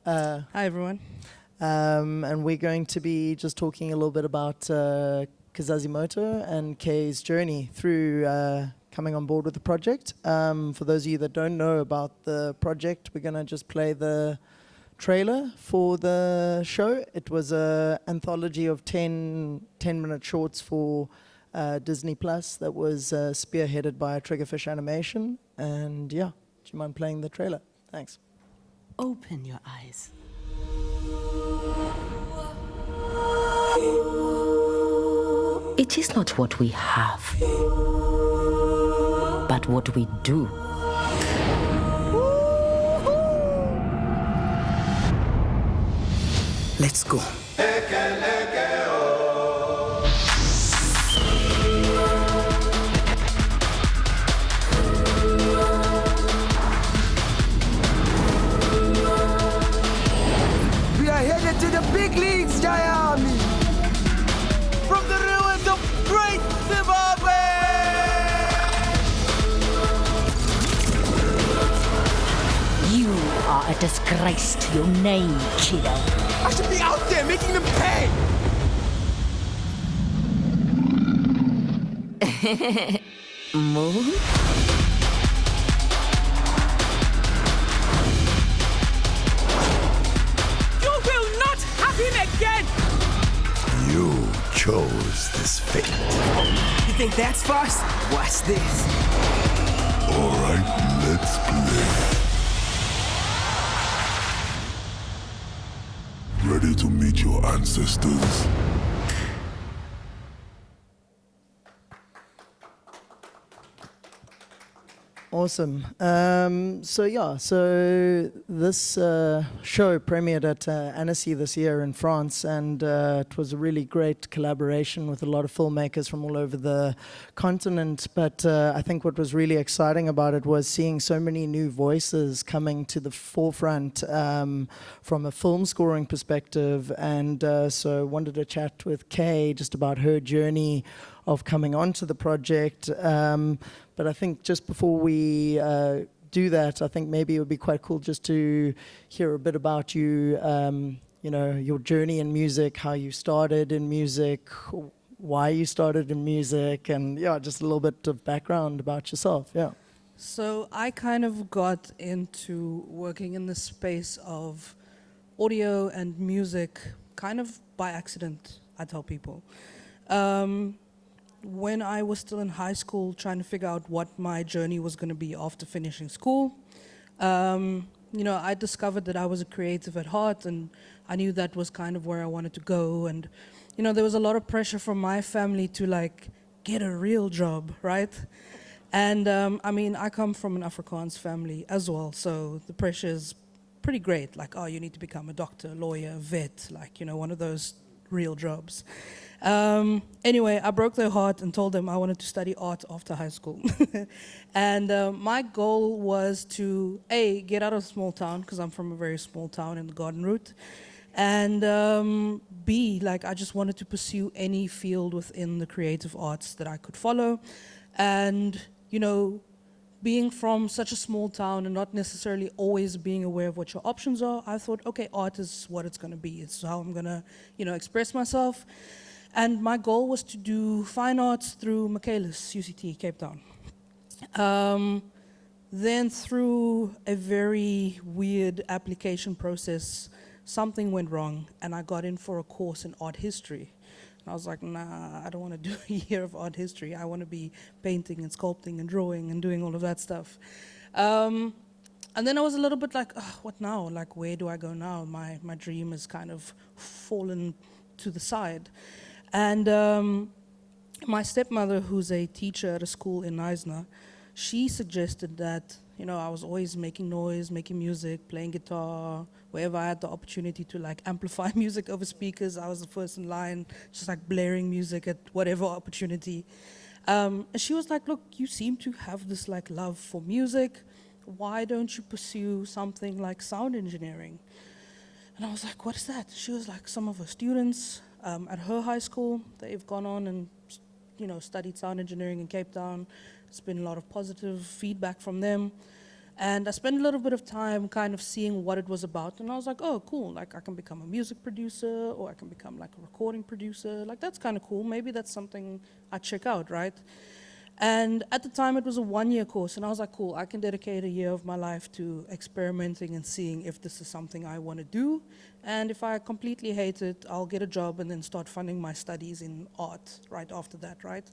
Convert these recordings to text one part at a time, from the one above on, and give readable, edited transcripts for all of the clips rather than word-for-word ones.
Hi, everyone. And we're going to be just talking a little bit about Kizazi Moto and Kay's journey through coming on board with the project. For those of you that don't know about the project, we're going to just play the trailer for the show. It was an anthology of 10-minute shorts for Disney Plus that was spearheaded by Triggerfish Animation. And yeah, do you mind playing the trailer? Thanks. Open your eyes. It is not what we have, but what we do. Let's go. We are headed to the big leagues, Jaya Army. From the ruins of great Zimbabwe. You are a disgrace to your name, kiddo. I should be out there making them pay. Move? You will not have him again. You chose this fate. You think that's fast? Watch this. All right, let's play. Ready to meet your ancestors? Awesome. So this show premiered at Annecy this year in France, and it was a really great collaboration with a lot of filmmakers from all over the continent. But I think what was really exciting about it was seeing so many new voices coming to the forefront from a film scoring perspective. And so I wanted to chat with Kay just about her journey of coming onto the project. But I think just before we do that, I think maybe it would be quite cool just to hear a bit about you, your journey in music, how you started in music, why you started in music, and yeah, just a little bit of background about yourself, yeah. So I kind of got into working in the space of audio and music kind of by accident, I tell people. When I was still in high school, trying to figure out what my journey was going to be after finishing school, I discovered that I was a creative at heart, and I knew that was kind of where I wanted to go. And, there was a lot of pressure from my family to, get a real job, right? And, I come from an Afrikaans family as well, so the pressure is pretty great. You need to become a doctor, lawyer, vet, one of those real jobs. Anyway, I broke their heart and told them I wanted to study art after high school. And my goal was to, A, get out of a small town, because I'm from a very small town in the Garden Route, and B, I just wanted to pursue any field within the creative arts that I could follow. And, being from such a small town and not necessarily always being aware of what your options are, I thought, okay, art is what it's going to be. It's how I'm going to, express myself. And my goal was to do fine arts through Matthes, UCT, Cape Town. Then through a very weird application process, something went wrong, and I got in for a course in art history. And I was like, nah, I don't want to do a year of art history. I want to be painting and sculpting and drawing and doing all of that stuff. And then I was a little bit like, what now? Where do I go now? My dream has kind of fallen to the side. And my stepmother, who's a teacher at a school in Knysna, she suggested that, I was always making noise, making music, playing guitar. Wherever I had the opportunity to amplify music over speakers, I was the first in line, just blaring music at whatever opportunity. And she was like, look, you seem to have this love for music. Why don't you pursue something like sound engineering? And I was like, what is that? She was like, some of her students at her high school, they've gone on and studied sound engineering in Cape Town. There's been a lot of positive feedback from them. And I spent a little bit of time kind of seeing what it was about. And I was like, oh, cool. Like, I can become a music producer, or I can become like a recording producer. Like, that's kind of cool. Maybe that's something I'd check out, right? And at the time, it was a 1-year course. And I was like, cool, I can dedicate a year of my life to experimenting and seeing if this is something I want to do. And if I completely hate it, I'll get a job and then start funding my studies in art right after that, right?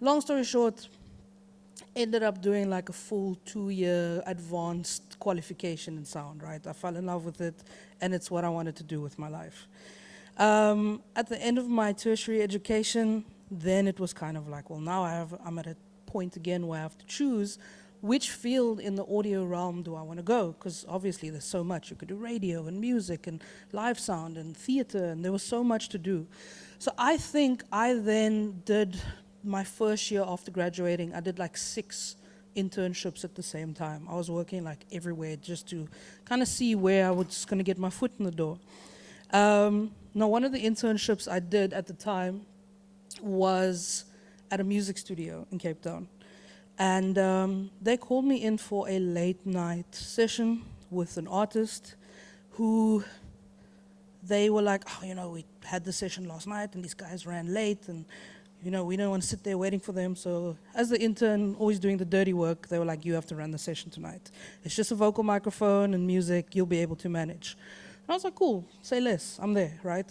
Long story short, ended up doing like a full 2-year advanced qualification in sound, right? I fell in love with it, and it's what I wanted to do with my life. At the end of my tertiary education, then it was kind of like, well, now I'm at a point again where I have to choose which field in the audio realm do I want to go, because obviously there's so much. You could do radio and music and live sound and theater, and there was so much to do. So I think I then did my first year after graduating, I did like 6 internships at the same time. I was working like everywhere just to kind of see where I was going to get my foot in the door. Now, one of the internships I did at the time was at a music studio in Cape Town. And they called me in for a late night session with an artist who they were like, oh, you know, we had the session last night and these guys ran late, and you know, we don't want to sit there waiting for them. So as the intern, always doing the dirty work, they were like, you have to run the session tonight. It's just a vocal microphone and music, you'll be able to manage. And I was like, cool, say less, I'm there, right?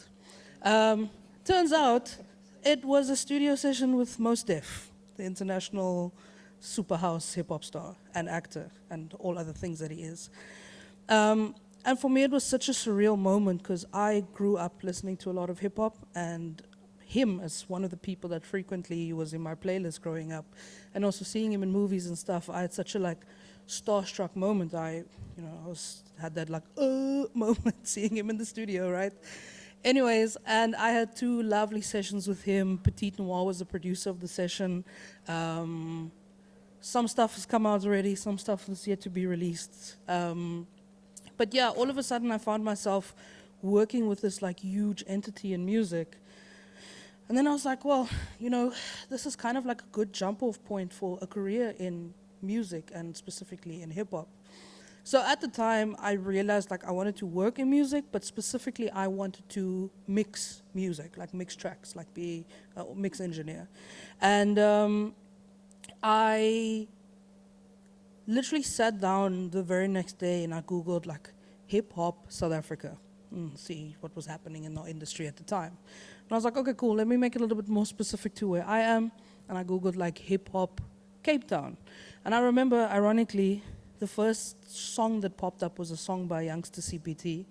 Turns out, it was a studio session with Mos Def, the international super house hip-hop star and actor and all other things that he is. And for me, it was such a surreal moment because I grew up listening to a lot of hip-hop, and him as one of the people that frequently was in my playlist growing up, and also seeing him in movies and stuff, I had such a like starstruck moment. I had that like moment seeing him in the studio, right? Anyways, and I had 2 lovely sessions with him. Petite Noir was the producer of the session. Some stuff has come out already, some stuff is yet to be released. But yeah, all of a sudden I found myself working with this like huge entity in music. And then I was like, well, you know, this is kind of like a good jump-off point for a career in music and specifically in hip-hop. So at the time, I realized like I wanted to work in music, but specifically I wanted to mix music, like mix tracks, like be a mix engineer. And I literally sat down the very next day and I Googled like hip-hop South Africa, see what was happening in the industry at the time. And I was like, okay, cool, let me make it a little bit more specific to where I am. And I Googled like hip-hop Cape Town. And I remember, ironically, the first song that popped up was a song by Youngster CPT.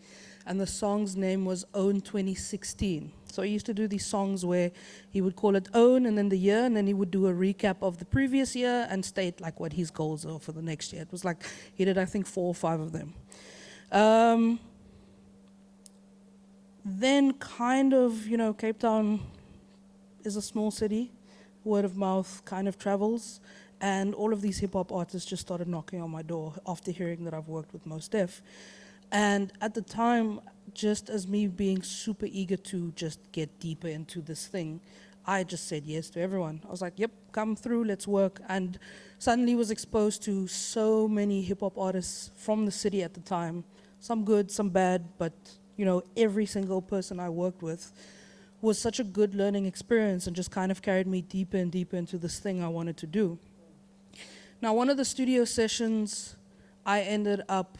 And the song's name was Own 2016. So he used to do these songs where he would call it Own and then the year, and then he would do a recap of the previous year and state like what his goals are for the next year. It was like, he did I think 4 or 5 of them. Then kind of, you know, Cape Town is a small city. Word of mouth kind of travels. And all of these hip-hop artists just started knocking on my door after hearing that I've worked with Mos Def. And at the time, just as me being super eager to just get deeper into this thing, I just said yes to everyone. I was like, yep, come through, let's work. And suddenly was exposed to so many hip-hop artists from the city at the time. Some good, some bad, but you know, every single person I worked with was such a good learning experience and just kind of carried me deeper and deeper into this thing I wanted to do. Now, one of the studio sessions I ended up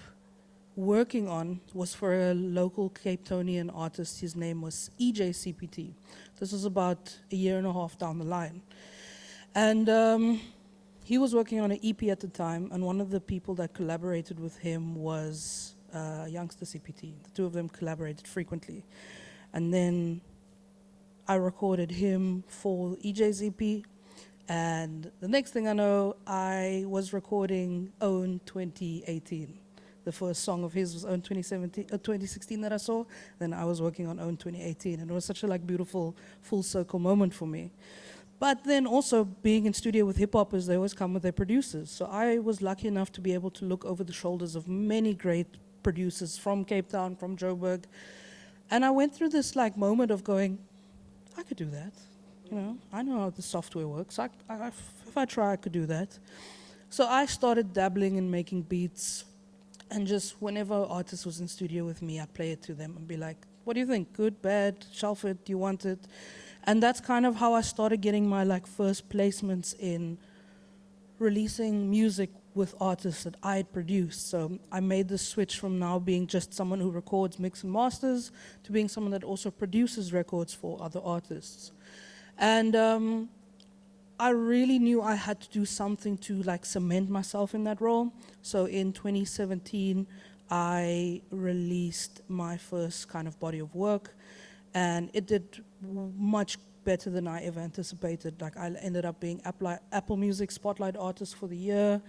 working on was for a local Cape Townian artist. His name was EJCPT. This was about a year and a half down the line. And he was working on an EP at the time, and one of the people that collaborated with him was Youngster CPT. The 2 of them collaborated frequently. And then I recorded him for EJ's EP. And the next thing I know, I was recording Own 2018. The first song of his was Own 2016 that I saw. Then I was working on Own 2018. And it was such a like beautiful full circle moment for me. But then also being in studio with hip-hoppers, they always come with their producers. So I was lucky enough to be able to look over the shoulders of many great producers from Cape Town, from Joburg. And I went through this like moment of going, I could do that. You know, I know how the software works. If I try, I could do that. So I started dabbling in making beats, and just whenever an artist was in studio with me, I'd play it to them and be like, what do you think? Good, bad, shelf it, do you want it? And that's kind of how I started getting my like first placements in releasing music with artists that I had produced. So I made the switch from now being just someone who records, mix and masters to being someone that also produces records for other artists. And I really knew I had to do something to like cement myself in that role. So in 2017, I released my first kind of body of work, and it did much better than I ever anticipated. Like I ended up being Apple Music Spotlight Artist for the Year,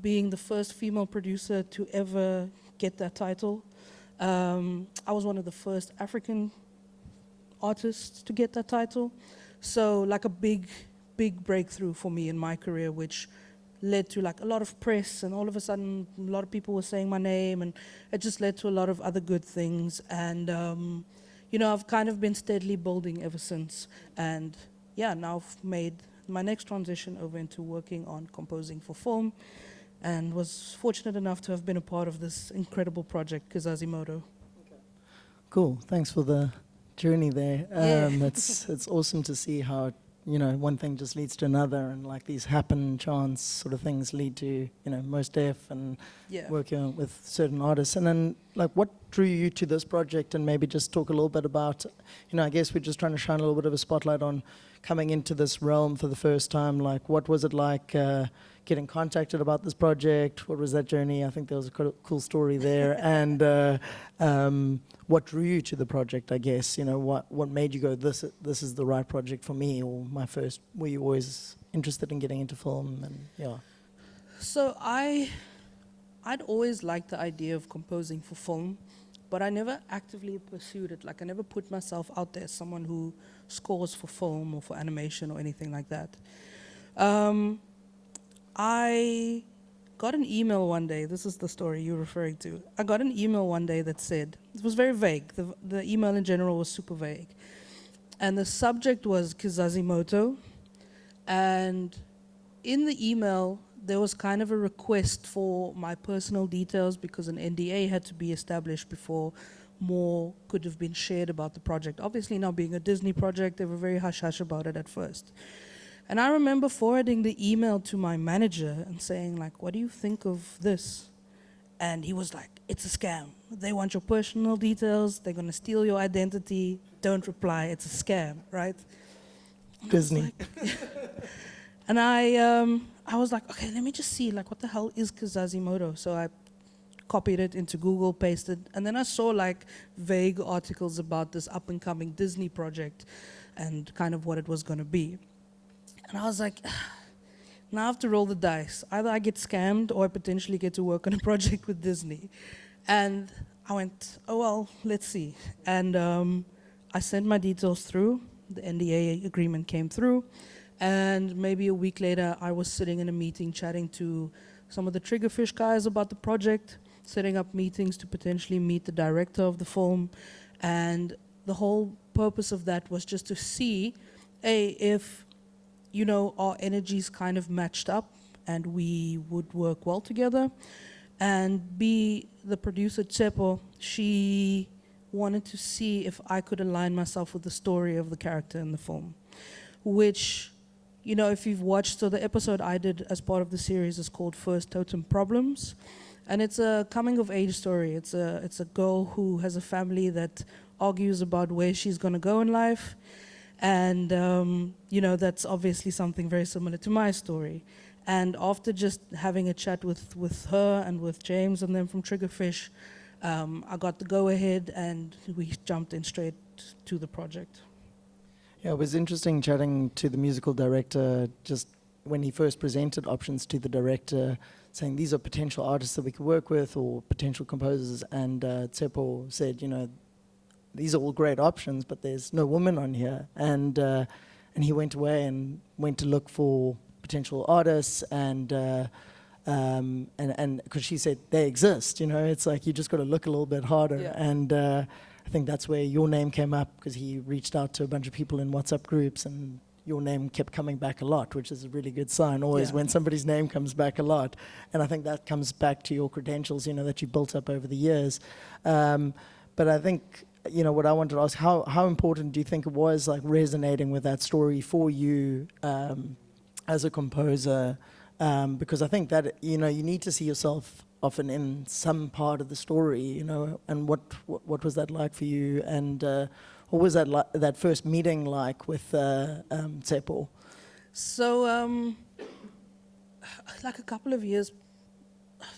being the first female producer to ever get that title. I was one of the first African artists to get that title. So like a big breakthrough for me in my career, which led to like a lot of press, and all of a sudden a lot of people were saying my name, and it just led to a lot of other good things. And you know, I've kind of been steadily building ever since. And yeah, now I've made my next transition over into working on composing for film, and was fortunate enough to have been a part of this incredible project, Kizazi Moto. Cool. Thanks for the journey there. Yeah. It's awesome to see how, you know, one thing just leads to another, and like these happen chance sort of things lead to, you know, Most Def and Yeah. working with certain artists. And then like what drew you to this project, and maybe just talk a little bit about, you know, I guess we're just trying to shine a little bit of a spotlight on coming into this realm for the first time. Like what was it like getting contacted about this project? What was that journey? I think there was a cool story there. And what drew you to the project, I guess? You know, what made you go, this is the right project for me, or my first, were you always interested in getting into film? And yeah. So I'd always liked the idea of composing for film, but I never actively pursued it. Like I never put myself out there as someone who scores for film or for animation or anything like that. I got an email one day. This is the story you're referring to. I got an email one day that said, it was very vague. The email in general was super vague. And the subject was Kizazi Moto. And in the email, there was kind of a request for my personal details, because an NDA had to be established before more could have been shared about the project. Obviously, now being a Disney project, they were very hush-hush about it at first. And I remember forwarding the email to my manager and saying, like, what do you think of this? And he was like, it's a scam. They want your personal details. They're going to steal your identity. Don't reply. It's a scam, right? And Disney. And I was like, okay, let me just see, like, what the hell is Kizazi Moto? So I copied it into Google, pasted, and then I saw like vague articles about this up-and-coming Disney project and kind of what it was going to be. And I was like, now I have to roll the dice. Either I get scammed or I potentially get to work on a project with Disney. And I went, oh, well, let's see. And I sent my details through. The NDA agreement came through. And maybe a week later, I was sitting in a meeting chatting to some of the Triggerfish guys about the project, setting up meetings to potentially meet the director of the film. And the whole purpose of that was just to see, A, if, you know, our energies kind of matched up and we would work well together. And B, the producer, Tsepo, she wanted to see if I could align myself with the story of the character in the film, which, you know, if you've watched, so the episode I did as part of the series is called First Totem Problems. And it's a coming-of-age story. It's a girl who has a family that argues about where she's going to go in life. And, you know, that's obviously something very similar to my story. And after just having a chat with her and with James and them from Triggerfish, I got the go-ahead and we jumped in straight to the project. Yeah, it was interesting chatting to the musical director just when he first presented options to the director, saying these are potential artists that we could work with or potential composers. And Tsepo said, you know, these are all great options, but there's no woman on here. And he went away and went to look for potential artists, and because she said they exist, you know, it's like you just got to look a little bit harder. Yeah. And I think that's where your name came up, because he reached out to a bunch of people in WhatsApp groups, and your name kept coming back a lot, which is a really good sign always Yeah. when somebody's name comes back a lot. And I think that comes back to your credentials, that you built up over the years. But I think, what I wanted to ask, how important do you think it was, like, resonating with that story for you as a composer? Because I think that, you need to see yourself often in some part of the story, and what was that like for you? And what was that first meeting like with Tsepo? So, like a couple of years,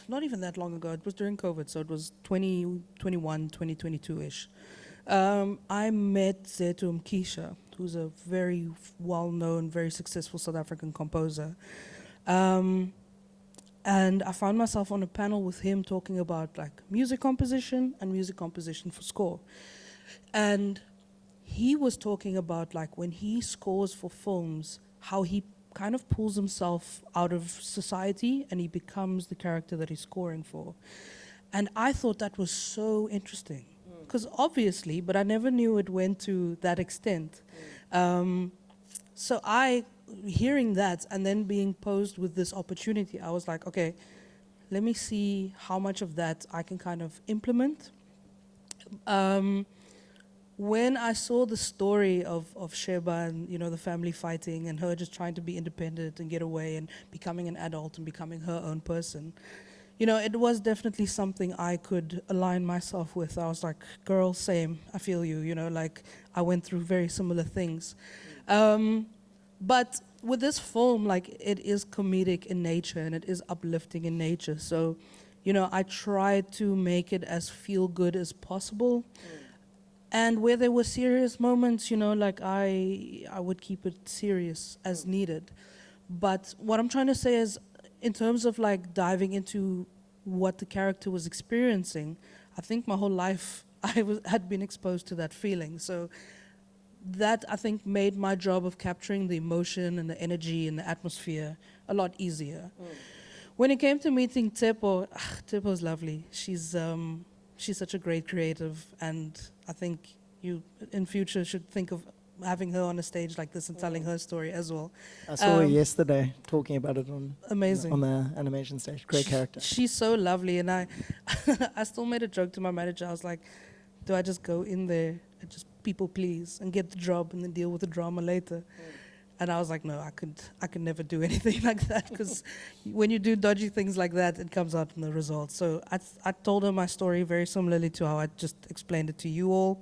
not even that long ago, it was during COVID, so it was 2021, 2022-ish. I met Zetu Mkisha, who's a very well-known, very successful South African composer. And I found myself on a panel with him talking about like music composition and music composition for score. And he was talking about like when he scores for films, how he kind of pulls himself out of society and he becomes the character that he's scoring for. And I thought that was so interesting. Because obviously, but I never knew it went to that extent. So hearing that and then being posed with this opportunity, I was like, okay, let me see how much of that I can kind of implement. When I saw the story of Sheba and, the family fighting and her just trying to be independent and get away and becoming an adult and becoming her own person, it was definitely something I could align myself with. I was like, girl, same, I feel you, like I went through very similar things. But with this film, like it is comedic in nature and it is uplifting in nature. So, I tried to make it as feel good as possible. And where there were serious moments, like I would keep it serious as needed. But what I'm trying to say is, in terms of like diving into what the character was experiencing, I think my whole life had been exposed to that feeling. So that, I think, made my job of capturing the emotion and the energy and the atmosphere a lot easier. When it came to meeting Tsepo, Tsepo's lovely. She's such a great creative, and I think you in future should think of having her on a stage like this and telling her story as well. I saw her yesterday talking about it Amazing. on the animation stage. Great character. She's so lovely, and I still made a joke to my manager. I was like, do I just go in there and just people please and get the job and then deal with the drama later? And I was like, no, I could never do anything like that, because when you do dodgy things like that, it comes out in the results. So I told her my story very similarly to how I just explained it to you all.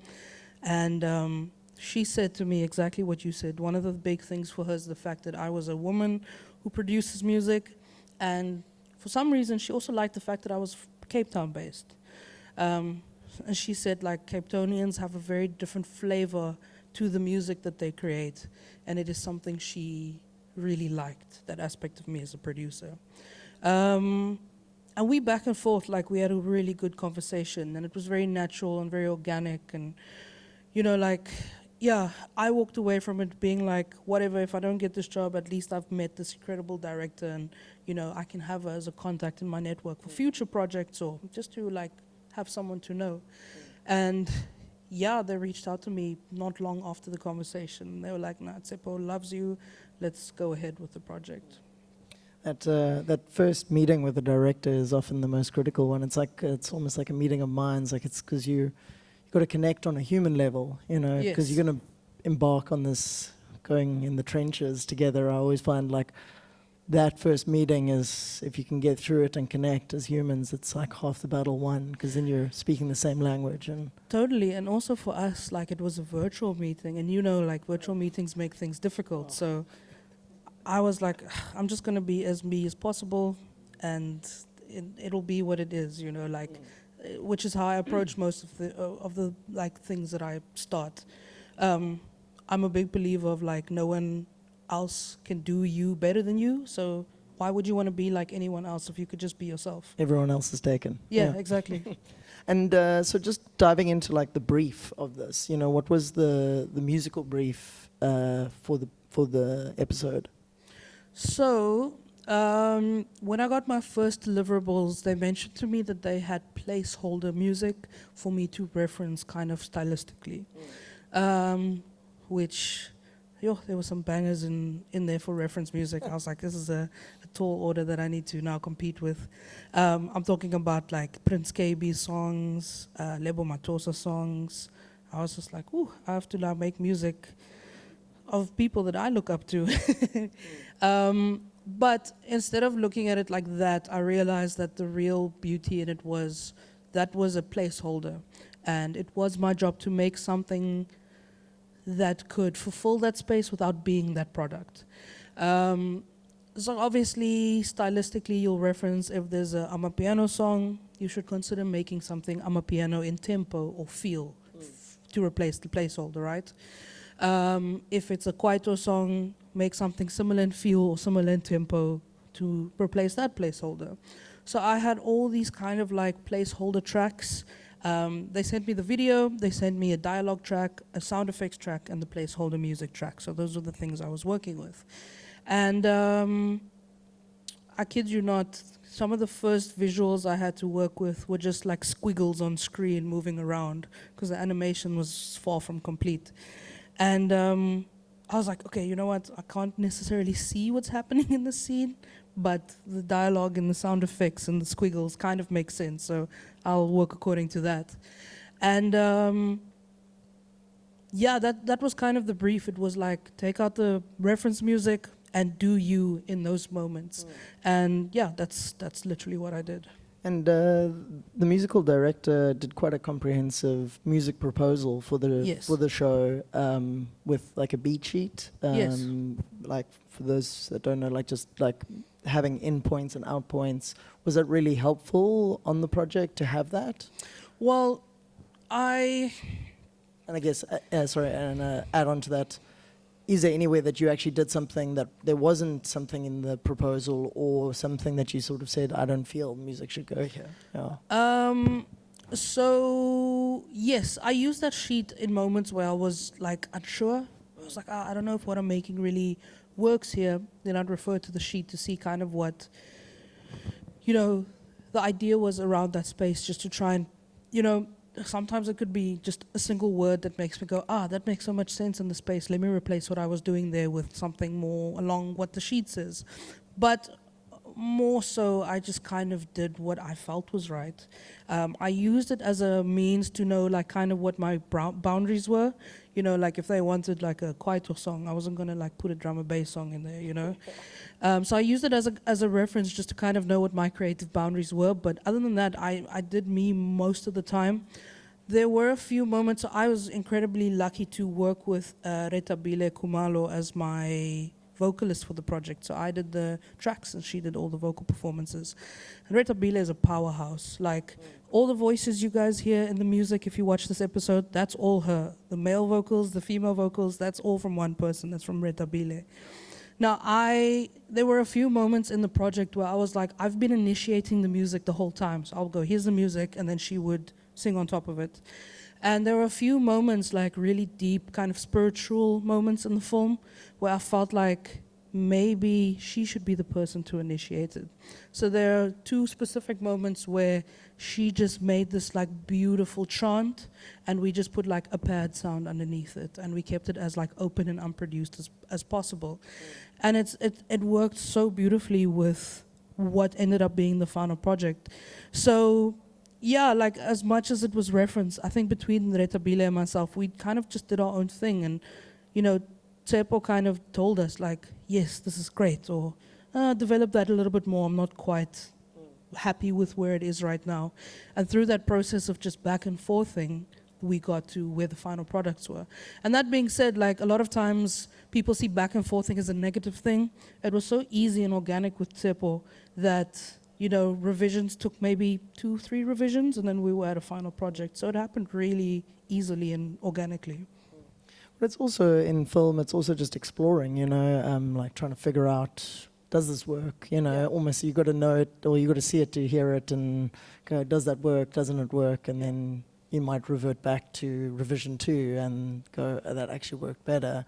And she said to me exactly what you said. One of the big things for her is the fact that I was a woman who produces music. And for some reason, she also liked the fact that I was Cape Town based. And she said, like, Cape Townians have a very different flavor to the music that they create. And it is something she really liked, that aspect of me as a producer. And we back and forth, like, we had a really good conversation. And it was very natural and very organic. And, I walked away from it being like, whatever, if I don't get this job, at least I've met this incredible director. And, I can have her as a contact in my network for future projects or just to, like, have someone to know. And they reached out to me not long after the conversation. They were like, nah, Tsepo loves you. Let's go ahead with the project. That first meeting with the director is often the most critical one. It's almost like a meeting of minds. Like, it's because you got to connect on a human level, because you're going to embark on this going in the trenches together. I always find like that first meeting is, if you can get through it and connect as humans, it's like half the battle won, because then you're speaking the same language. And totally. And also for us, like, it was a virtual meeting, and like virtual meetings make things difficult. So I was like, I'm just going to be as me as possible, and it'll be what it is, which is how I approach most of the like things that I start. I'm a big believer of like, no one else can do you better than you, so why would you want to be like anyone else if you could just be yourself? everyone else is taken. Yeah. Exactly. And so just diving into like the brief of this, what was the musical brief for the episode? So when I got my first deliverables, they mentioned to me that they had placeholder music for me to reference kind of stylistically, which there were some bangers in there for reference music. I was like, this is a tall order that I need to now compete with. I'm talking about like Prince KB songs, Lebo Matosa songs. I was just like, ooh, I have to now make music of people that I look up to. But instead of looking at it like that, I realized that the real beauty in it was that was a placeholder. And it was my job to make something that could fulfill that space without being that product. So obviously, stylistically, you'll reference if there's a amapiano song, you should consider making something amapiano in tempo or feel to replace the placeholder, right? If it's a kwaito song, make something similar in feel or similar in tempo to replace that placeholder. So I had all these kind of like placeholder tracks. They sent me the video, they sent me a dialogue track, a sound effects track, and the placeholder music track. So those were the things I was working with. And I kid you not, some of the first visuals I had to work with were just like squiggles on screen moving around because the animation was far from complete. And I was like, okay, you know what? I can't necessarily see what's happening in the scene, but the dialogue and the sound effects and the squiggles kind of make sense. So I'll work according to that. And yeah, that was kind of the brief. It was like, take out the reference music and do you in those moments. And yeah, that's literally what I did. And the musical director did quite a comprehensive music proposal for the show with like a beat sheet. Yes. Like for those that don't know, like just like having in points and out points. Was it really helpful on the project to have that? Well, And I guess, add on to that, is there any way that you actually did something that there wasn't something in the proposal or something that you sort of said, I don't feel music should go here? Yeah. So yes, I used that sheet in moments where I was like unsure. I was like, I don't know if what I'm making really works here. Then I'd refer to the sheet to see kind of what, the idea was around that space, just to try and, sometimes it could be just a single word that makes me go, that makes so much sense in the space. Let me replace what I was doing there with something more along what the sheet says. But more so, I just kind of did what I felt was right. I used it as a means to know like kind of what my boundaries were. Like if they wanted like a kwaito song, I wasn't gonna like put a drum and bass song in there, So I used it as a reference just to kind of know what my creative boundaries were. But other than that, I did me most of the time. There were a few moments, so I was incredibly lucky to work with Retabile Kumalo as my vocalist for the project. So I did the tracks and she did all the vocal performances. And Retabile is a powerhouse. Like all the voices you guys hear in the music, if you watch this episode, that's all her. The male vocals, the female vocals, that's all from one person. That's from Retabile. Now, there were a few moments in the project where I was like, I've been initiating the music the whole time. So I'll go, here's the music, and then she would sing on top of it. And there were a few moments, like really deep, kind of spiritual moments in the film, where I felt like maybe she should be the person to initiate it. So there are two specific moments where she just made this like beautiful chant, and we just put like a pad sound underneath it, and we kept it as like open and unproduced as possible. And it worked so beautifully with what ended up being the final project. So yeah, like as much as it was referenced, I think between Retabile and myself, we kind of just did our own thing. And, Tsepo kind of told us like, yes, this is great, or develop that a little bit more. I'm not quite happy with where it is right now. And through that process of just back and forthing, we got to where the final products were. And that being said, like a lot of times people see back and forthing as a negative thing. It was so easy and organic with Tsepo that revisions took maybe 2-3 revisions, and then we were at a final project. So it happened really easily and organically. But it's also in film, it's also just exploring, like trying to figure out, does this work? Almost you got to know it, or you got to see it to hear it and go, does that work? Doesn't it work? And then you might revert back to revision 2 and go, that actually worked better.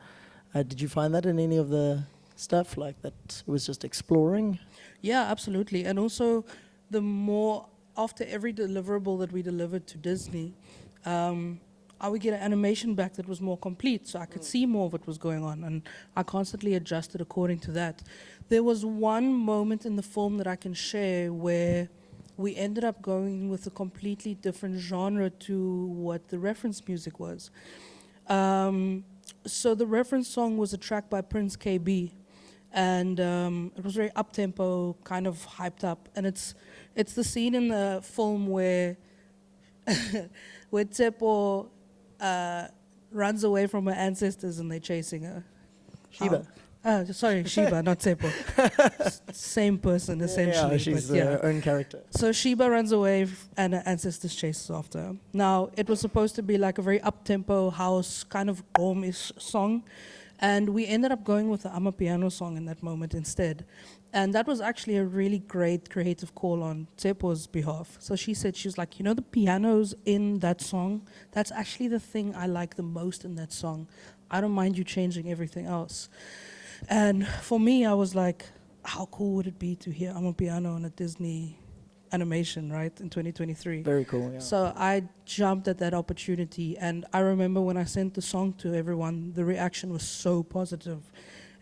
Did you find that in any of the stuff like that? It was just exploring? Yeah, absolutely. And also, the more, after every deliverable that we delivered to Disney, I would get an animation back that was more complete, so I could see more of what was going on, and I constantly adjusted according to that. There was one moment in the film that I can share where we ended up going with a completely different genre to what the reference music was. So the reference song was a track by Prince KB, and it was very up-tempo, kind of hyped up, and it's the scene in the film where where Tsepo runs away from her ancestors and they're chasing her. Sheba. Sorry, Sheba, not Tsepo. Same person, essentially. Yeah, she's but her own character. So Sheba runs away and her ancestors chases after her. Now, it was supposed to be like a very up-tempo house, kind of home-ish song. And we ended up going with the Amapiano song in that moment instead. And that was actually a really great creative call on Tsepo's behalf. So she said, she was like, you know, the pianos in that song, that's actually the thing I like the most in that song. I don't mind you changing everything else. And for me, I was like, how cool would it be to hear Amapiano in a Disney animation, right, in 2023? Very cool, yeah. So I jumped at that opportunity, and I remember when I sent the song to everyone, the reaction was so positive.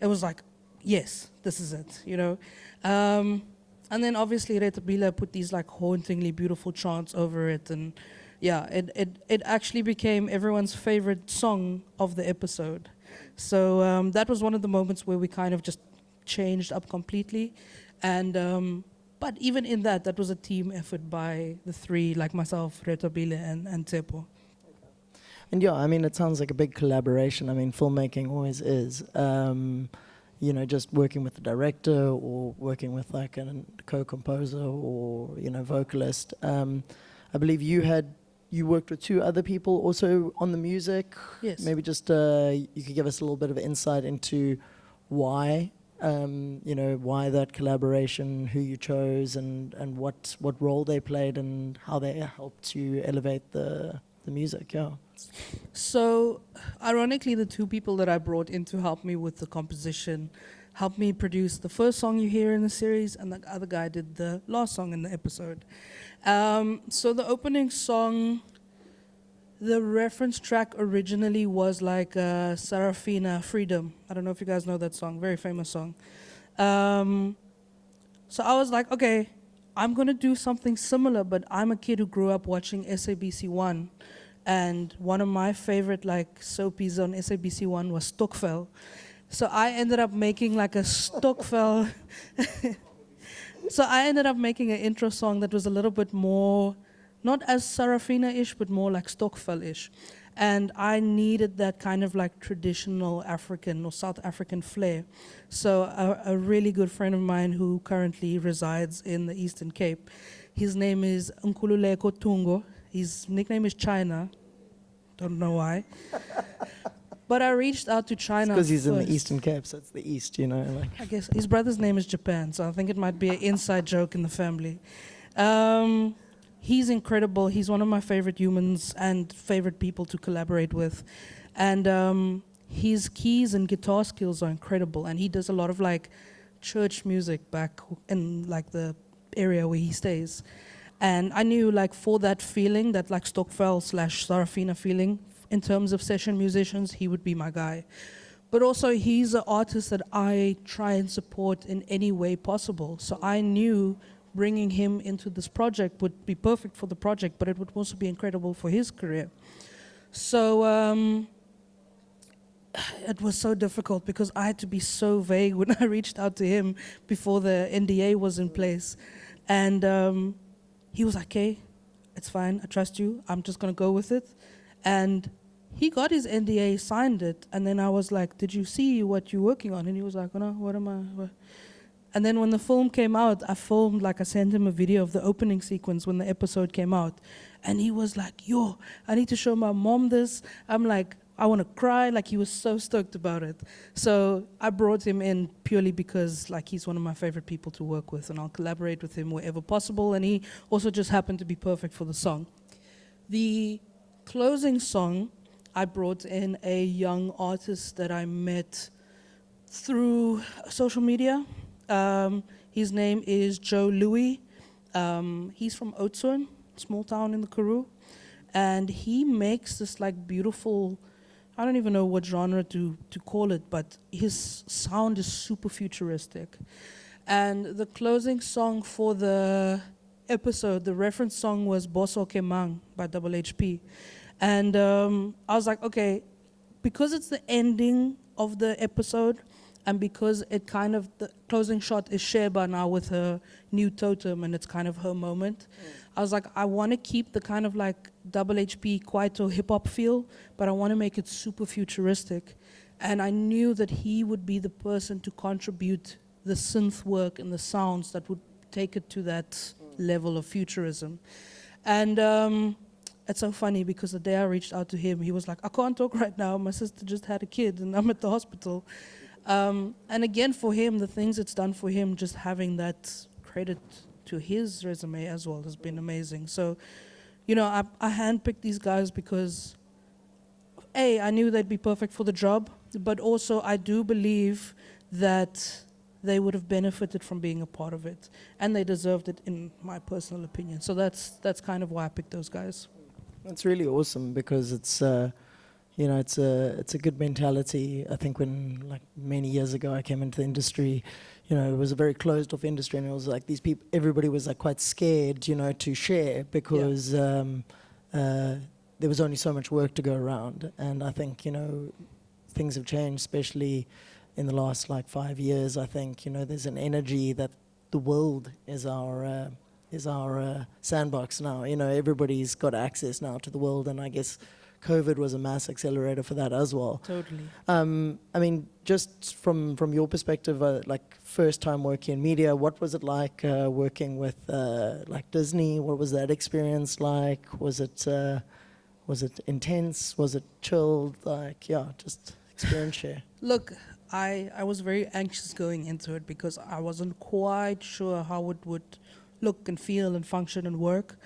It was like, yes, this is it, you know. And then obviously Retabila put these like hauntingly beautiful chants over it, and yeah, it actually became everyone's favorite song of the episode. So that was one of the moments where we kind of just changed up completely, and but even in that was a team effort by the three, like myself, Retabile, and Tsepo. And yeah, I mean, it sounds like a big collaboration. I mean, filmmaking always is. You know, just working with the director or working with like a co-composer or, you know, vocalist. I believe you worked with two other people also on the music. Yes. Maybe just you could give us a little bit of insight into why, you know, why that collaboration, who you chose, and what role they played and how they helped you elevate the music, yeah. So, ironically, the two people that I brought in to help me with the composition helped me produce the first song you hear in the series, and the other guy did the last song in the episode. So the opening song, the reference track originally was like Sarafina, Freedom. I don't know if you guys know that song, very famous song. So I was like, okay, I'm going to do something similar, but I'm a kid who grew up watching SABC1. And one of my favorite like soapies on SABC1 was Stokvel. So I ended up making like a Stokvel. So I ended up making an intro song that was a little bit more, not as Sarafina-ish, but more like Stokvel-ish. And I needed that kind of like traditional African or South African flair. So a really good friend of mine who currently resides in the Eastern Cape, his name is Nkululeko Tungo. His nickname is China. Don't know why. But I reached out to China Because he's in first. the Eastern Cape, so it's the East, you know. Like. I guess his brother's name is Japan, so I think it might be an inside joke in the family. He's incredible. He's one of my favorite humans and favorite people to collaborate with. And his keys and guitar skills are incredible. And he does a lot of like church music back in like the area where he stays. And I knew like for that feeling, that like Stokvel / Sarafina feeling, in terms of session musicians, he would be my guy. But also he's an artist that I try and support in any way possible. So I knew bringing him into this project would be perfect for the project, but it would also be incredible for his career. So it was so difficult because I had to be so vague when I reached out to him before the NDA was in place. And he was like, okay, it's fine, I trust you, I'm just gonna go with it. And he got his NDA, signed it, and then I was like, did you see what you're working on? And he was like, oh no, what am I? What? And then when the film came out, I sent him a video of the opening sequence when the episode came out. And he was like, yo, I need to show my mom this. I'm like, I want to cry. Like, he was so stoked about it. So I brought him in purely because like he's one of my favorite people to work with, and I'll collaborate with him wherever possible. And he also just happened to be perfect for the song. The closing song, I brought in a young artist that I met through social media. His name is Joe Louis. He's from Oudtshoorn, small town in the Karoo. and he makes this like beautiful, I don't even know what genre to call it, but his sound is super futuristic. And the closing song for the episode, the reference song was Boso Kemang by Double HP. And I was like, okay, because it's the ending of the episode, and because it kind of, the closing shot is Sheba now with her new totem, and it's kind of her moment. I was like, I want to keep the kind of like Double HP Kwaito hip hop feel, but I want to make it super futuristic. And I knew that he would be the person to contribute the synth work and the sounds that would take it to that level of futurism. And it's so funny because the day I reached out to him, he was like, I can't talk right now. My sister just had a kid and I'm at the hospital. And again, for him, the things it's done for him, just having that credit to his resume as well has been amazing. So, you know, I handpicked these guys because, A, I knew they'd be perfect for the job, but also I do believe that they would have benefited from being a part of it, and they deserved it, in my personal opinion. So that's kind of why I picked those guys. That's really awesome because it's, you know, it's a good mentality. I think when like many years ago I came into the industry, you know, it was a very closed off industry, and it was like these people, everybody was like quite scared, you know, to share because there was only so much work to go around. And I think, you know, things have changed, especially in the last like 5 years. I think, you know, there's an energy that the world is our sandbox now. You know, everybody's got access now to the world, and I guess COVID was a mass accelerator for that as well. Totally. I mean, just from your perspective, like first time working in media, what was it like working with like Disney? What was that experience like? Was it intense? Was it chilled? Like, yeah, just experience share. Look, I was very anxious going into it because I wasn't quite sure how it would look and feel and function and work.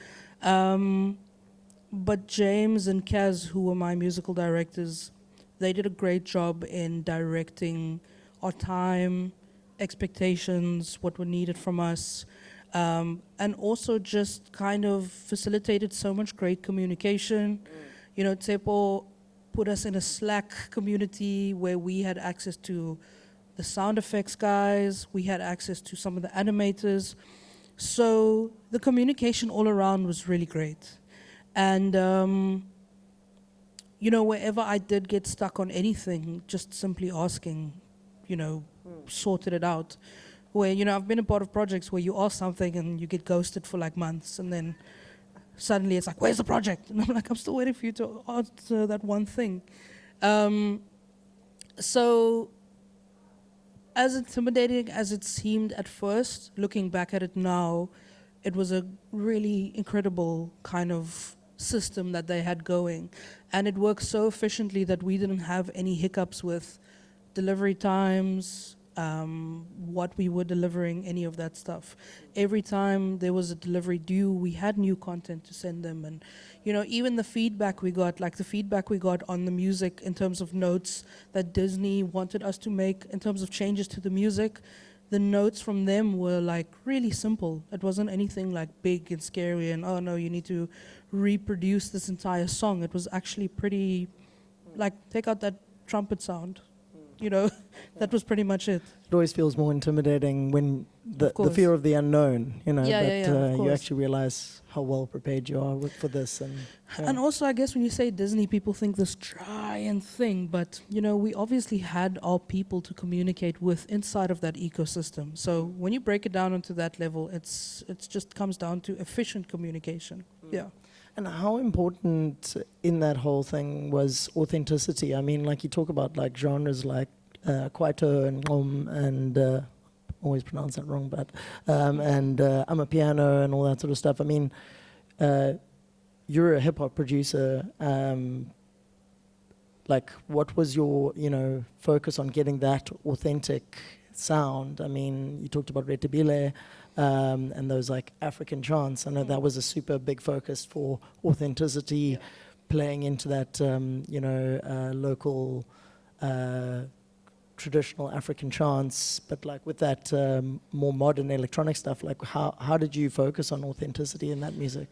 But James and Kaz, who were my musical directors, they did a great job in directing our time, expectations, what were needed from us, and also just kind of facilitated so much great communication. You know, Tsepo put us in a Slack community where we had access to the sound effects guys, we had access to some of the animators. So the communication all around was really great. And, you know, wherever I did get stuck on anything, just simply asking, you know, sorted it out. Where, you know, I've been a part of projects where you ask something and you get ghosted for like months, and then suddenly it's like, where's the project? And I'm like, I'm still waiting for you to answer that one thing. So as intimidating as it seemed at first, looking back at it now, it was a really incredible kind of system that they had going. And it worked so efficiently that we didn't have any hiccups with delivery times, what we were delivering, any of that stuff. Every time there was a delivery due, we had new content to send them. And, you know, even the feedback we got, like the feedback we got on the music in terms of notes that Disney wanted us to make in terms of changes to the music, the notes from them were like really simple. It wasn't anything like big and scary and, oh no, you need to reproduce this entire song. It was actually pretty, like, take out that trumpet sound. You know, that was pretty much it. It always feels more intimidating when the fear of the unknown, you know, you actually realize how well prepared you are for this. And also, I guess when you say Disney, people think this giant thing, but, you know, we obviously had our people to communicate with inside of that ecosystem. So when you break it down onto that level, it's just comes down to efficient communication. Yeah. And how important in that whole thing was authenticity? I mean, like you talk about like genres like Kwaito and always pronounce that wrong, but and Amapiano and all that sort of stuff. I mean, you're a hip hop producer. Like, what was your, you know, focus on getting that authentic sound? I mean, you talked about Retibile. And those like African chants. I know that was a super big focus for authenticity, playing into that, you know, local traditional African chants, but like with that more modern electronic stuff, like how did you focus on authenticity in that music?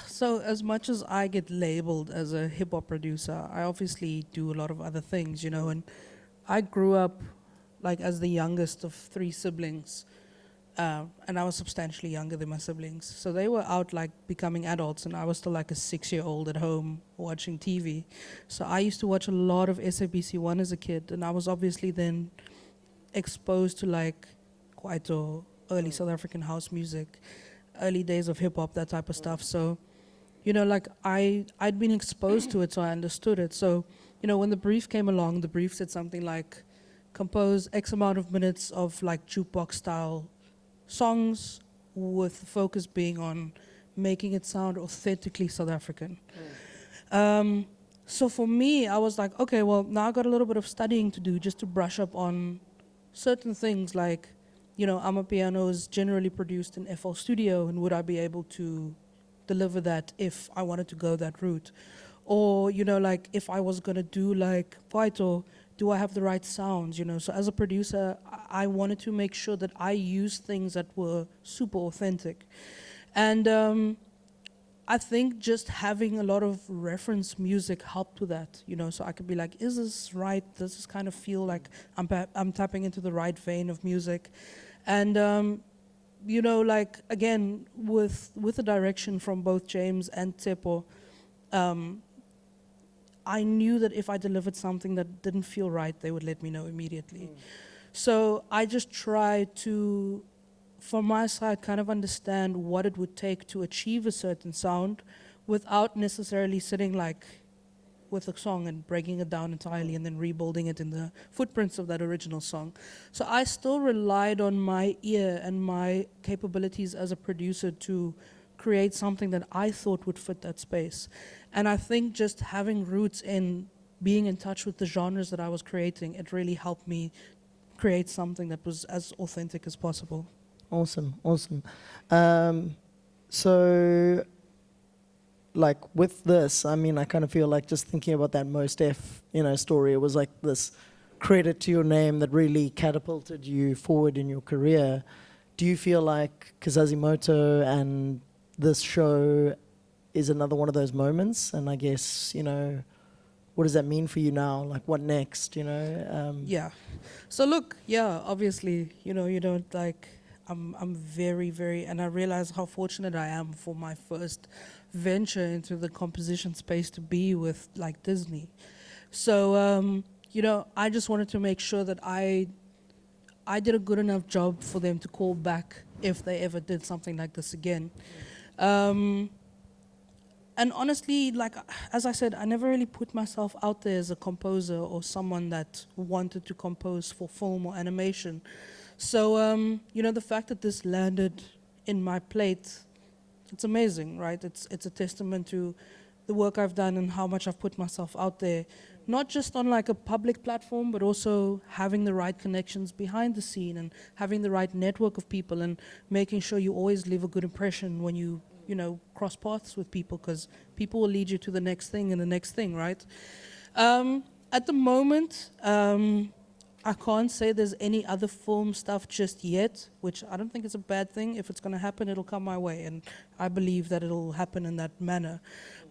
So as much as I get labeled as a hip hop producer, I obviously do a lot of other things, you know. And I grew up like as the youngest of three siblings, and I was substantially younger than my siblings. So they were out like becoming adults, and I was still like a 6-year-old at home watching TV. So I used to watch a lot of SABC1 as a kid, and I was obviously then exposed to like Kwaito, early South African house music, early days of hip hop, that type of stuff. So, you know, like I'd been exposed to it, so I understood it. So, you know, when the brief came along, the brief said something like, compose X amount of minutes of like jukebox style songs with the focus being on making it sound authentically South African. So for me, I was like, okay, well, now I got a little bit of studying to do just to brush up on certain things like, you know, Amapiano is generally produced in FL Studio, and would I be able to deliver that if I wanted to go that route? Or, you know, like if I was gonna do like Kwaito, do I have the right sounds, you know? So as a producer, I wanted to make sure that I used things that were super authentic. And I think just having a lot of reference music helped with that, you know, so I could be like, is this right? Does this kind of feel like I'm tapping into the right vein of music? And, you know, like, again, with the direction from both James and Tsepo, I knew that if I delivered something that didn't feel right, they would let me know immediately. So I just tried to, from my side, kind of understand what it would take to achieve a certain sound without necessarily sitting like with a song and breaking it down entirely and then rebuilding it in the footprints of that original song. So I still relied on my ear and my capabilities as a producer to create something that I thought would fit that space. And I think just having roots in being in touch with the genres that I was creating, it really helped me create something that was as authentic as possible. Awesome, awesome. So, like with this, I mean, I kind of feel like just thinking about that Most F, you know, story. It was like this credit to your name that really catapulted you forward in your career. Do you feel like Kizazi Moto and this show is another one of those moments? And I guess, you know, what does that mean for you now? Like, what next? You know? Yeah. So look, yeah, obviously, you know, you don't like. I'm very, very, and I realize how fortunate I am for my first venture into the composition space to be with like Disney. So, you know, I just wanted to make sure that I did a good enough job for them to call back if they ever did something like this again. And honestly, like, as I said, I never really put myself out there as a composer or someone that wanted to compose for film or animation. So, you know, the fact that this landed in my plate, it's amazing, right? It's a testament to the work I've done and how much I've put myself out there, not just on like a public platform, but also having the right connections behind the scene and having the right network of people and making sure you always leave a good impression when you know, cross paths with people, because people will lead you to the next thing and the next thing, right? At the moment, I can't say there's any other film stuff just yet, which I don't think is a bad thing. If it's going to happen, it'll come my way, and I believe that it'll happen in that manner.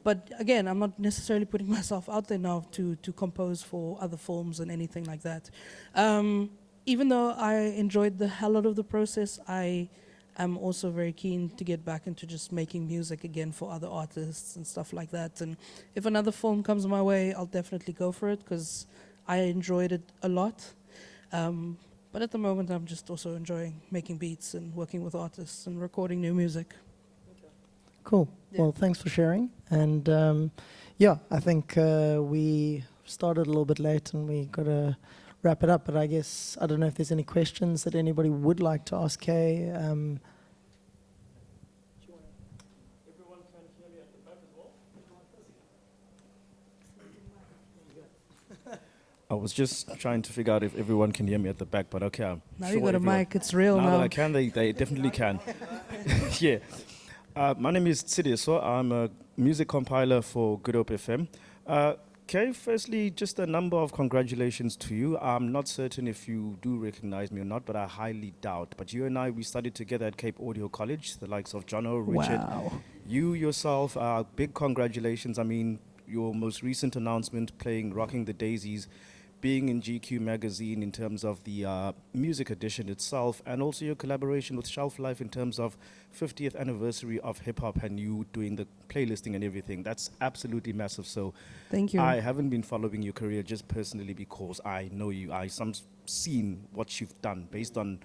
But again, I'm not necessarily putting myself out there now to compose for other films and anything like that. Even though I enjoyed the hell out of the process, I am also very keen to get back into just making music again for other artists and stuff like that. And if another film comes my way, I'll definitely go for it, because I enjoyed it a lot. But at the moment, I'm just also enjoying making beats and working with artists and recording new music. Cool. Yeah. Well, thanks for sharing. And yeah, I think we started a little bit late and we got to wrap it up. But I guess, I don't know if there's any questions that anybody would like to ask Kay. I was just trying to figure out if everyone can hear me at the back, but okay. I'm Now sure you got a everyone- mic, it's real Now now. that I can, they definitely can. Yeah. My name is Tsidiso. I'm a music compiler for Good Hope FM. Kay, firstly, just a number of congratulations to you. I'm not certain if you do recognize me or not, but I highly doubt. But you and I, we studied together at Cape Audio College, the likes of Jono, Richard. Wow. You yourself, big congratulations. I mean, your most recent announcement playing Rocking the Daisies, being in GQ magazine in terms of the music edition itself, and also your collaboration with Shelf Life in terms of 50th anniversary of hip hop and you doing the playlisting and everything. That's absolutely massive. So Thank you. I haven't been following your career just personally because I know you. Seen what you've done based on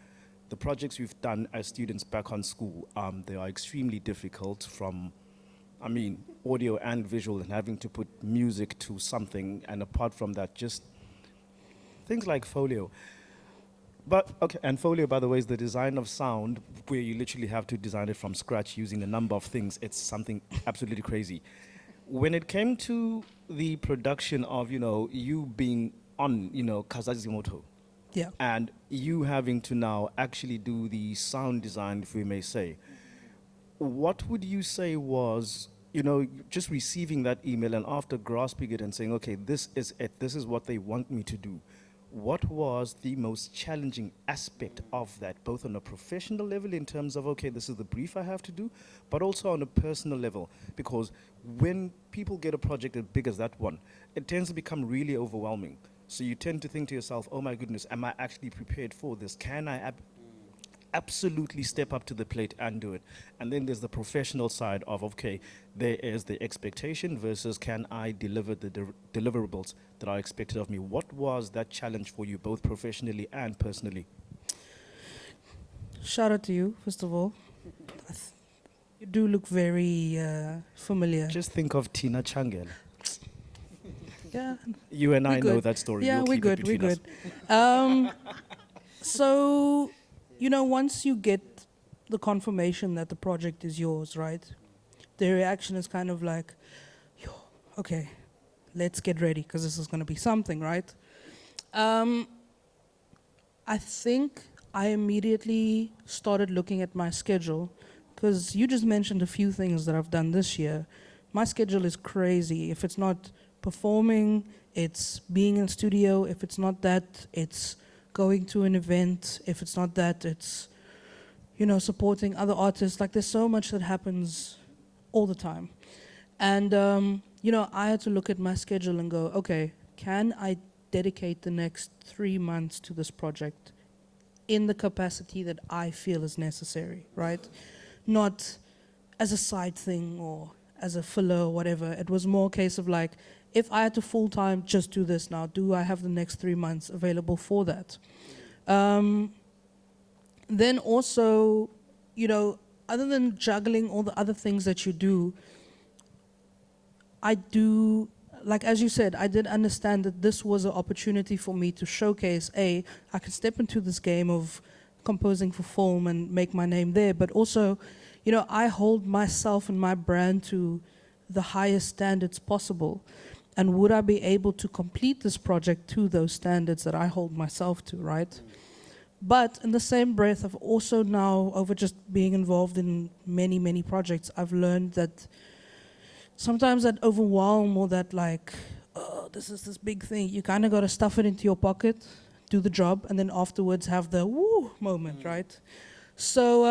the projects we've done as students back on school. They are extremely difficult from, I mean, audio and visual, and having to put music to something. And apart from that, just things like folio. But, okay, and folio, by the way, is the design of sound where you literally have to design it from scratch using a number of things. It's something absolutely crazy. When it came to the production of, you being on, Kizazi Moto, Yeah. and you having to now actually do the sound design, if we may say, what would you say was, just receiving that email and after grasping it and saying, okay, this is it, this is what they want me to do. What was the most challenging aspect of that, both on a professional level in terms of, okay, this is the brief I have to do, but also on a personal level? Because when people get a project as big as that one, it tends to become really overwhelming. So you tend to think to yourself, oh my goodness, am I actually prepared for this? Can I absolutely step up to the plate and do it? And then there's the professional side of, okay, there is the expectation versus can I deliver the deliverables that are expected of me? What was that challenge for you, both professionally and personally? Shout out to you, first of all. You do look very familiar. Just think of Tina Changel. Yeah. You and I know good. that story. Yeah, We'll we're keep it good. We're between good. So, once you get the confirmation that the project is yours, right? The reaction is kind of like, "Yo, okay, let's get ready because this is going to be something, right? I think I immediately started looking at my schedule because you just mentioned a few things that I've done this year. My schedule is crazy. If it's not performing, it's being in studio. If it's not that, it's going to an event. If it's not that, it's, supporting other artists. Like there's so much that happens all the time. And, I had to look at my schedule and go, okay, can I dedicate the next 3 months to this project in the capacity that I feel is necessary, right? Not as a side thing or as a filler or whatever. It was more a case of like, if I had to full-time just do this now, do I have the next 3 months available for that? Then also, other than juggling all the other things that you do, I do, like as you said, I did understand that this was an opportunity for me to showcase, I can step into this game of composing for film and make my name there, but also, I hold myself and my brand to the highest standards possible. And would I be able to complete this project to those standards that I hold myself to, right? But in the same breath, I've also now, over just being involved in many, many projects, I've learned that sometimes that overwhelm or that like, oh, this is this big thing, you kind of got to stuff it into your pocket, do the job, and then afterwards have the woo moment, right? So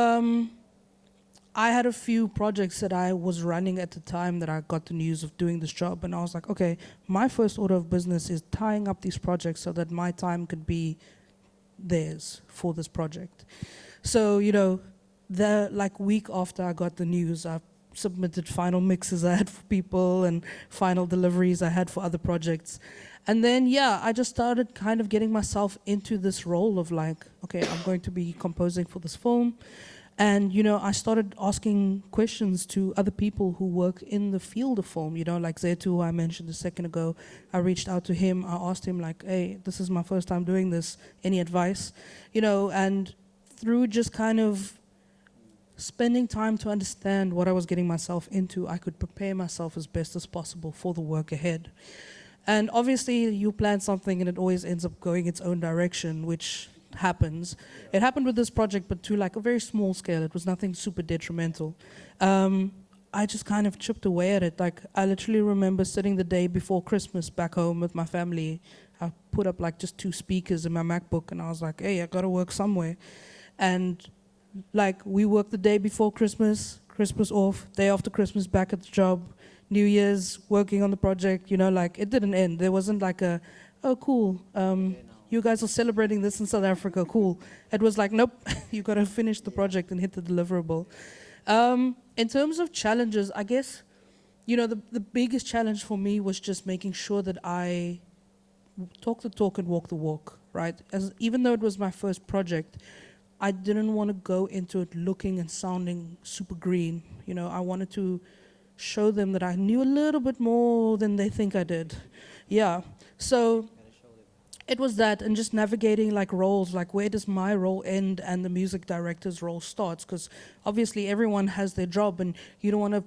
I had a few projects that I was running at the time that I got the news of doing this job, and I was like, okay, my first order of business is tying up these projects so that my time could be theirs for this project. So, the like week after I got the news, I submitted final mixes I had for people and final deliveries I had for other projects. And then, I just started kind of getting myself into this role of like, okay, I'm going to be composing for this film. And, I started asking questions to other people who work in the field of film, like Zetu, who I mentioned a second ago. I reached out to him. I asked him, like, hey, this is my first time doing this. Any advice? And through just kind of spending time to understand what I was getting myself into, I could prepare myself as best as possible for the work ahead. And obviously, you plan something and it always ends up going its own direction, which happens. It happened with this project, but to like a very small scale. It was nothing super detrimental. I just kind of chipped away at it. Like I literally remember sitting the day before Christmas back home with my family. I put up like just 2 speakers in my MacBook and I was like, hey, I gotta work somewhere. And like we worked the day before Christmas Christmas off, day after Christmas back at the job, New Year's working on the project, you know, like it didn't end. There wasn't like a, oh cool, you guys are celebrating this in South Africa, cool. It was like, nope, you gotta finish the project and hit the deliverable. In terms of challenges, I guess, you know, the biggest challenge for me was just making sure that I talk the talk and walk the walk, right? Even though it was my first project, I didn't want to go into it looking and sounding super green. You know, I wanted to show them that I knew a little bit more than they think I did. Yeah, so it was that, and just navigating like roles, like where does my role end and the music director's role starts? Because obviously everyone has their job, and you don't want to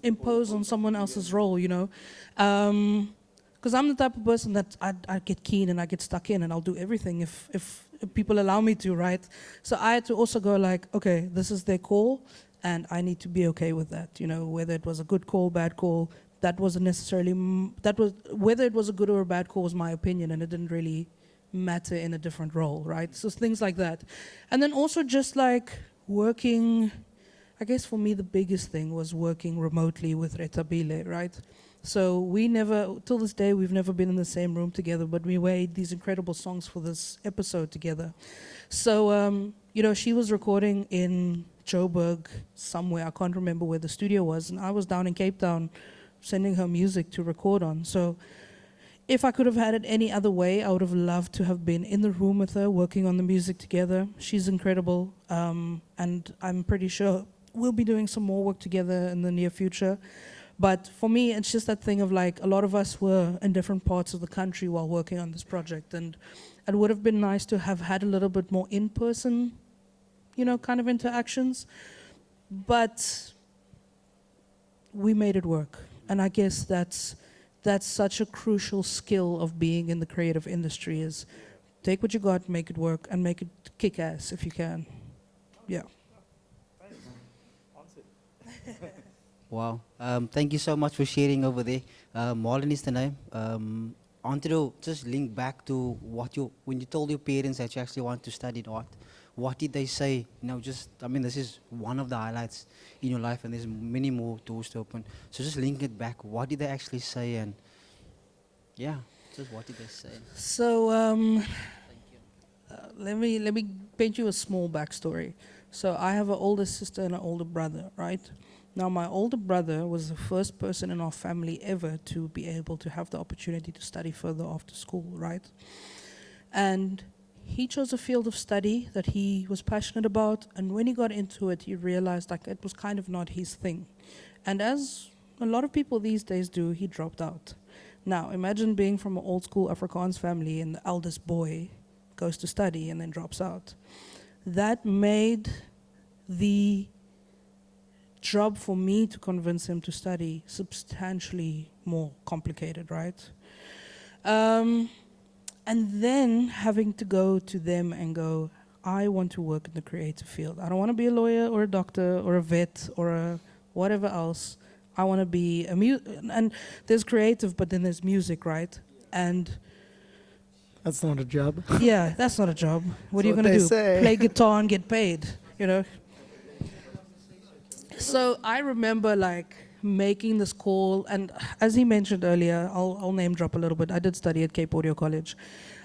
impose on someone else's role, you know. Because I'm the type of person that I get keen and I get stuck in, and I'll do everything if people allow me to, right? So I had to also go like, okay, this is their call, and I need to be okay with that, you know, whether it was a good call, bad call. That wasn't necessarily, whether it was a good or a bad call was my opinion, and it didn't really matter in a different role, right? So things like that. And then also just like working, I guess for me the biggest thing was working remotely with Retabile, right? So we never, till this day, we've never been in the same room together, but we made these incredible songs for this episode together. So, you know, she was recording in Joburg somewhere, I can't remember where the studio was, and I was down in Cape Town sending her music to record on. So if I could have had it any other way, I would have loved to have been in the room with her, working on the music together. She's incredible, and I'm pretty sure we'll be doing some more work together in the near future. But for me, it's just that thing of like, a lot of us were in different parts of the country while working on this project, and it would have been nice to have had a little bit more in-person, you know, kind of interactions. But we made it work. And I guess that's such a crucial skill of being in the creative industry, is take what you got, make it work, and make it kick ass if you can. Yeah. Wow. Thank you so much for sharing over there. Marlon is the name. I wanted to just link back to when you told your parents that you actually want to study art. What did they say? You know, this is one of the highlights in your life, and there's many more doors to open. So just link it back. What did they actually say? And yeah, just what did they say? So let me paint you a small backstory. So I have an older sister and an older brother, right? Now my older brother was the first person in our family ever to be able to have the opportunity to study further after school, right? And he chose a field of study that he was passionate about, and when he got into it, he realized like it was kind of not his thing. And as a lot of people these days do, he dropped out. Now, imagine being from an old school Afrikaans family and the eldest boy goes to study and then drops out. That made the job for me to convince him to study substantially more complicated, right? And then having to go to them and go, I want to work in the creative field. I don't want to be a lawyer or a doctor or a vet or a whatever else. I want to be and there's creative, but then there's music, right? And That's not a job. yeah, that's not a job. What are you what going to they do? say. Play guitar and get paid, you know? So I remember like making this call, and as he mentioned earlier, I'll name drop a little bit. I did study at Cape Audio College.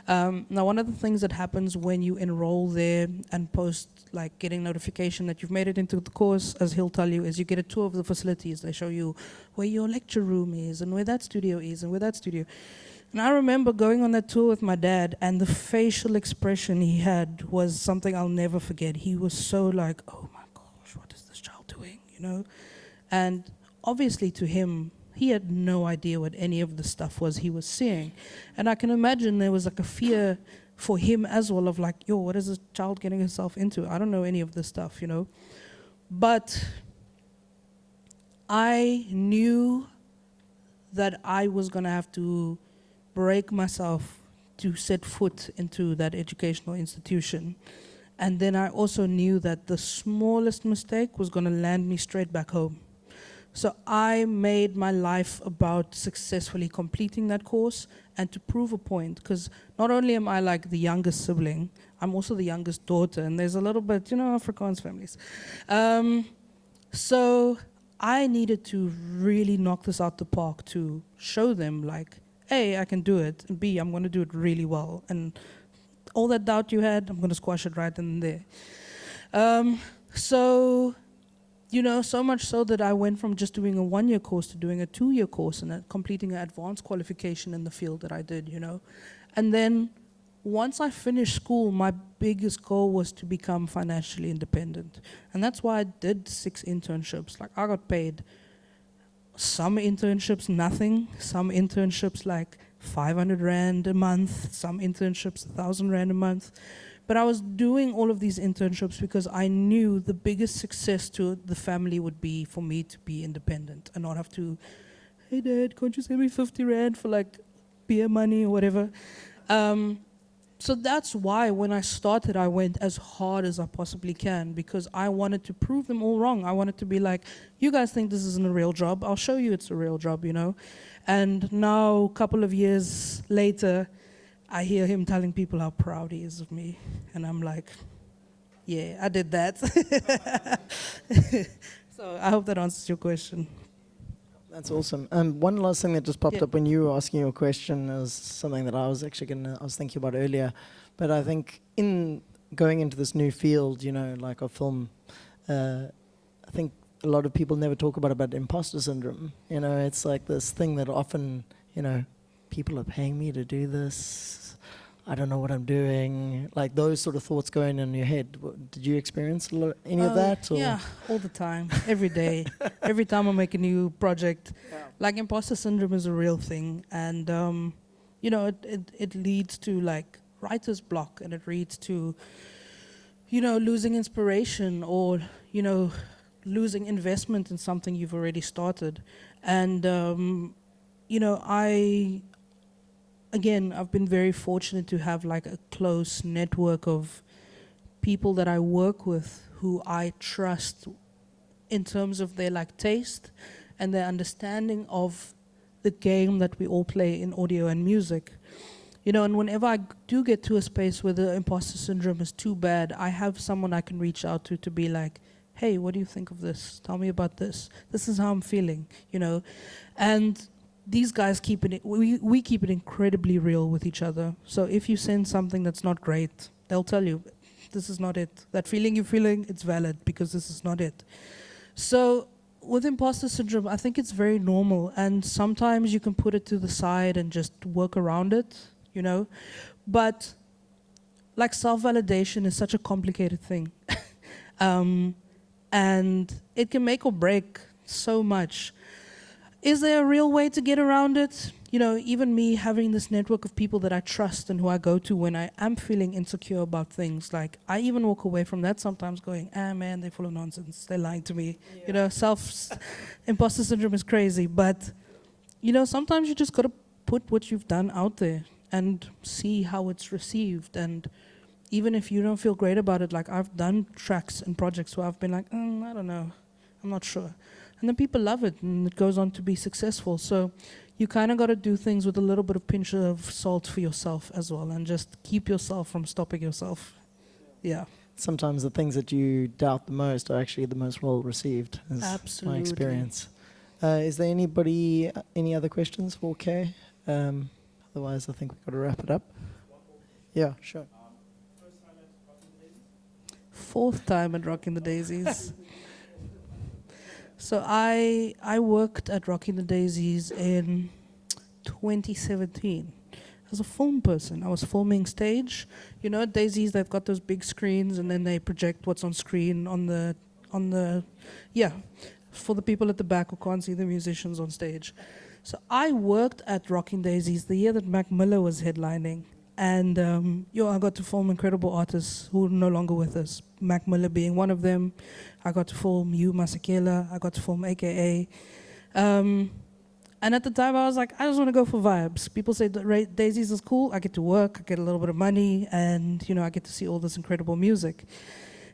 Now, one of the things that happens when you enroll there and post, like getting notification that you've made it into the course, as he'll tell you, is you get a tour of the facilities. They show you where your lecture room is and where that studio is and where that studio. And I remember going on that tour with my dad, and the facial expression he had was something I'll never forget. He was so like, oh my gosh, what is this child doing, you know? And obviously to him, he had no idea what any of the stuff was he was seeing. And I can imagine there was like a fear for him as well of like, yo, what is this child getting himself into? I don't know any of this stuff, you know? But I knew that I was gonna have to break myself to set foot into that educational institution. And then I also knew that the smallest mistake was gonna land me straight back home. So I made my life about successfully completing that course and to prove a point, because not only am I like the youngest sibling, I'm also the youngest daughter, and there's a little bit, you know, Afrikaans families. So I needed to really knock this out the park to show them, like, A, I can do it, and B, I'm going to do it really well. And all that doubt you had, I'm going to squash it right then and there. So, you know, so much so that I went from just doing a 1-year course to doing a 2-year course and completing an advanced qualification in the field that I did, you know. And then once I finished school, my biggest goal was to become financially independent. And that's why I did 6 internships. Like, I got paid some internships nothing, some internships like 500 Rand a month, some internships 1,000 Rand a month. But I was doing all of these internships because I knew the biggest success to the family would be for me to be independent and not have to, hey Dad, can't you send me 50 Rand for like beer money or whatever. So that's why when I started, I went as hard as I possibly can because I wanted to prove them all wrong. I wanted to be like, you guys think this isn't a real job. I'll show you it's a real job, you know. And now, a couple of years later, I hear him telling people how proud he is of me. And I'm like, yeah, I did that. So I hope that answers your question. That's awesome. One last thing that just popped up when you were asking your question is something that I was actually I was thinking about earlier. But I think in going into this new field, you know, like of film, I think a lot of people never talk about imposter syndrome. You know, it's like this thing that often, you know, people are paying me to do this. I don't know what I'm doing. Like those sort of thoughts going in your head. Did you experience any of that? Or? Yeah, all the time, every day. Every time I make a new project. Yeah. Like imposter syndrome is a real thing. And, you know, it leads to like writer's block and it leads to, you know, losing inspiration or, you know, losing investment in something you've already started. And, you know, Again, I've been very fortunate to have like a close network of people that I work with who I trust in terms of their like taste and their understanding of the game that we all play in audio and music. You know, and whenever I do get to a space where the imposter syndrome is too bad, I have someone I can reach out to be like, hey, what do you think of this? Tell me about this. This is how I'm feeling, you know. And these guys keep it, we keep it incredibly real with each other. So if you send something that's not great, they'll tell you, this is not it. That feeling you're feeling, it's valid because this is not it. So with imposter syndrome, I think it's very normal. And sometimes you can put it to the side and just work around it, you know. But like self-validation is such a complicated thing. And it can make or break so much. Is there a real way to get around it? You know, even me having this network of people that I trust and who I go to when I am feeling insecure about things, like I even walk away from that sometimes going, man, they're full of nonsense. They're lying to me. Yeah. You know, imposter syndrome is crazy. But, you know, sometimes you just got to put what you've done out there and see how it's received. And even if you don't feel great about it, like I've done tracks and projects where I've been like, I don't know, I'm not sure. And then people love it, and it goes on to be successful. So you kind of got to do things with a little bit of pinch of salt for yourself as well, and just keep yourself from stopping yourself. Yeah. Sometimes the things that you doubt the most are actually the most well received, is Absolutely. my experience. Is there anybody, any other questions for Kay? Otherwise, I think we've got to wrap it up. Yeah, sure. Fourth time at Rockin' the Daisies. So I worked at Rockin' the Daisies in 2017 as a film person. I was filming stage. You know, at Daisies they've got those big screens and then they project what's on screen on the for the people at the back who can't see the musicians on stage. So I worked at Rockin' Daisies the year that Mac Miller was headlining. And I got to film incredible artists who are no longer with us. Mac Miller being one of them. I got to film Hugh Masekela. I got to film AKA. And at the time I was like, I just want to go for vibes. People say that Daisies is cool. I get to work, I get a little bit of money, and you know I get to see all this incredible music.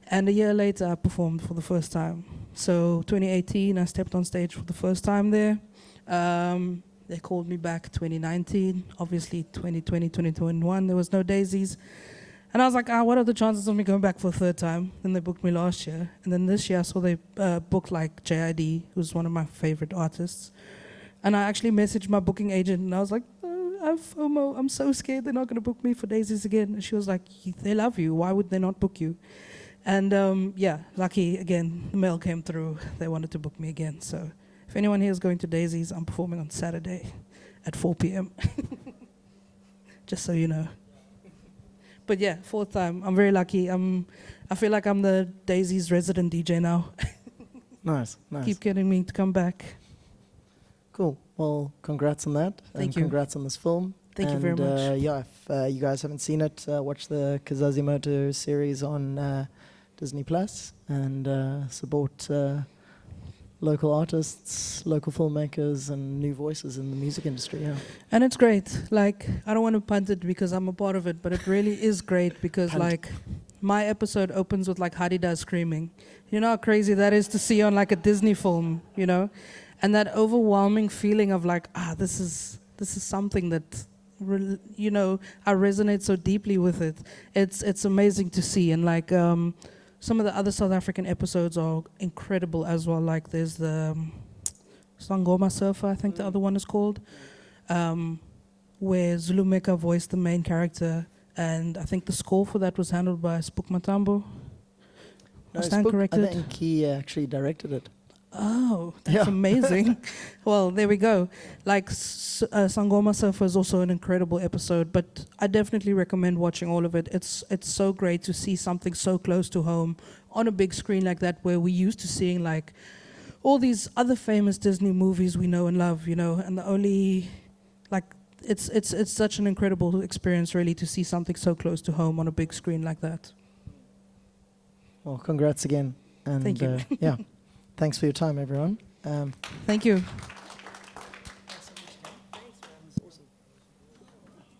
And a year later I performed for the first time. So 2018 I stepped on stage for the first time there. They called me back 2019. Obviously 2020, 2021, there was no Daisies. And I was like, what are the chances of me going back for a third time? And they booked me last year. And then this year I saw they booked like JID, who's one of my favorite artists. And I actually messaged my booking agent and I was like, I have FOMO. I'm so scared they're not going to book me for Daisies again. And she was like, they love you. Why would they not book you? And yeah, lucky again, the mail came through. They wanted to book me again. So if anyone here is going to Daisies, I'm performing on Saturday at 4 p.m. Just so you know. But yeah, fourth time. I'm very lucky. I feel like I'm the Daisy's resident DJ now. Nice, nice. Keep getting me to come back. Cool. Well, congrats on that. Thank and you. Congrats on this film. Thank you very much. Yeah, if you guys haven't seen it, watch the Kizazi Moto series on Disney Plus and support local artists, local filmmakers, and new voices in the music industry. Yeah. And it's great. Like, I don't want to punt it because I'm a part of it, but it really is great because, Punt. like, my episode opens with, like, Hadida screaming. You know how crazy that is to see on, like, a Disney film, you know? And that overwhelming feeling of, like, this is something that, you know, I resonate so deeply with it. It's amazing to see. And, like, some of the other South African episodes are incredible as well. Like there's the Sangoma Surfer, I think the other one is called, where Zulu Meka voiced the main character. And I think the score for that was handled by Spook Matambo. No, I stand corrected. I think he actually directed it. Oh, that's Yeah. amazing. Well, there we go. Like, Sangoma Surfer is also an incredible episode, but I definitely recommend watching all of it. It's so great to see something so close to home on a big screen like that, where we used to seeing, like, all these other famous Disney movies we know and love, you know, and the only, like, it's such an incredible experience, really, to see something so close to home on a big screen like that. Well, congrats again. And Thank you. yeah. Thanks for your time, everyone. Thank you.